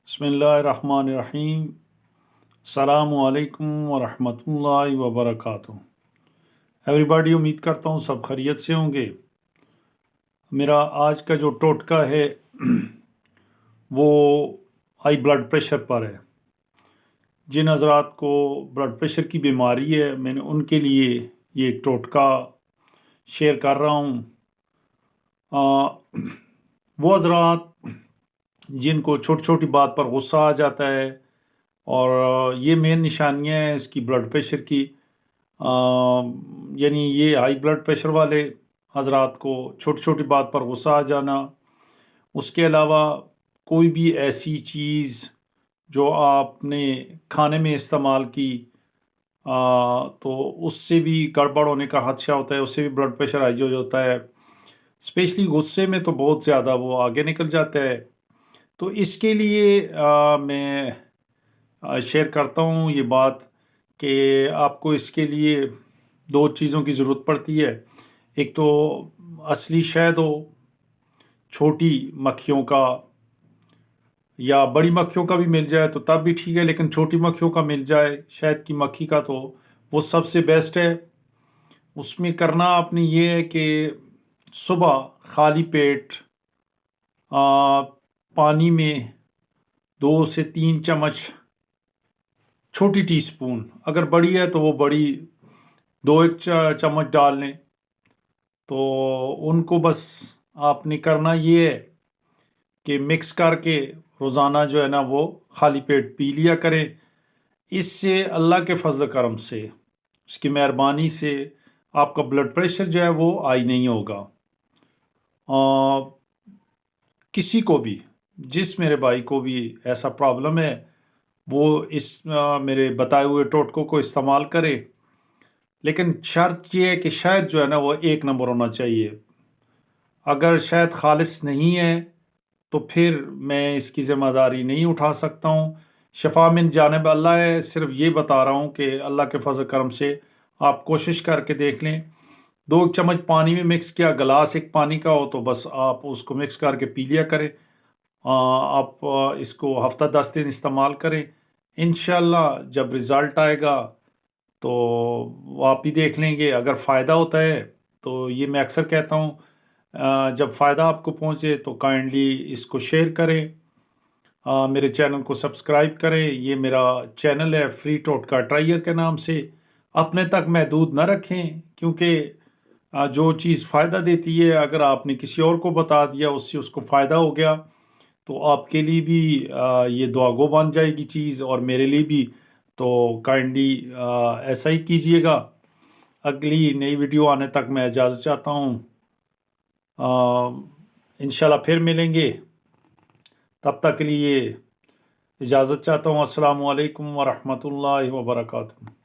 बिस्मिल्लाहिर्रहमानिर्रहीम। अस्सलामु अलैकुम वरहमतुल्लाहि वबरकातुहू। एवरीबॉडी, उम्मीद करता हूँ सब खैरियत से होंगे। मेरा आज का जो टोटका है वो हाई ब्लड प्रेशर पर है। जिन हज़रात को ब्लड प्रेशर की बीमारी है, मैंने उनके लिए ये एक टोटका शेयर कर रहा हूँ। वो हज़रात जिनको छोटी छोटी बात पर गुस्सा आ जाता है, और ये मेन निशानियाँ हैं इसकी ब्लड प्रेशर की। यानी ये हाई ब्लड प्रेशर वाले हज़रात को छोटी छोटी बात पर गुस्सा आ जाना, उसके अलावा कोई भी ऐसी चीज़ जो आपने खाने में इस्तेमाल की तो उससे भी गड़बड़ होने का खदशा होता है, उससे भी ब्लड प्रेशर हाई हो जाता है। स्पेशली गुस्से में तो बहुत ज़्यादा वो आगे निकल जाता है। तो इसके लिए मैं शेयर करता हूँ ये बात कि आपको इसके लिए दो चीज़ों की ज़रूरत पड़ती है। एक तो असली शहद हो, छोटी मक्खियों का, या बड़ी मक्खियों का भी मिल जाए तो तब भी ठीक है, लेकिन छोटी मक्खियों का मिल जाए शहद की मक्खी का तो वो सबसे बेस्ट है। उसमें करना आपने ये है कि सुबह खाली पेट पानी में 2 से 3 चम्मच, छोटी टीस्पून, अगर बड़ी है तो वो बड़ी 2 एक चम्मच डाल लें। तो उनको बस आपने करना ये है कि मिक्स करके रोज़ाना जो है ना वो खाली पेट पी लिया करें। इससे अल्लाह के फजल करम से, उसकी मेहरबानी से आपका ब्लड प्रेशर जो है वो हाई नहीं होगा। किसी को भी, जिस मेरे भाई को भी ऐसा प्रॉब्लम है, वो इस मेरे बताए हुए टोटकों को इस्तेमाल करे। लेकिन शर्त ये है कि शहद जो है ना वो 1 नंबर होना चाहिए। अगर शहद खालिस नहीं है तो फिर मैं इसकी ज़िम्मेदारी नहीं उठा सकता हूँ। शफा मिन जानिब अल्लाह है, सिर्फ ये बता रहा हूँ कि अल्लाह के फजल करम से आप कोशिश करके देख लें। 2 चम्मच पानी में मिक्स किया, गिलास एक पानी का हो तो बस आप उसको मिक्स करके पी लिया करें। आप इसको हफ्ता 10 दिन इस्तेमाल करें। इंशाल्लाह जब रिज़ल्ट आएगा तो आप ही देख लेंगे। अगर फ़ायदा होता है तो ये मैं अक्सर कहता हूँ, जब फ़ायदा आपको पहुँचे तो काइंडली इसको शेयर करें, मेरे चैनल को सब्सक्राइब करें। ये मेरा चैनल है फ्री टोटका ट्रायर के नाम से। अपने तक महदूद न रखें, क्योंकि जो चीज़ फ़ायदा देती है, अगर आपने किसी और को बता दिया, उससे उसको फ़ायदा हो गया, तो आपके लिए भी ये दुआगो बन जाएगी चीज़, और मेरे लिए भी। तो काइंडली ऐसा ही कीजिएगा। अगली नई वीडियो आने तक मैं इजाज़त चाहता हूँ। इंशाल्लाह फिर मिलेंगे, तब तक के लिए इजाज़त चाहता हूँ। अस्सलामु अलैकुम वरहमतुल्लाहि वबरकातुहू।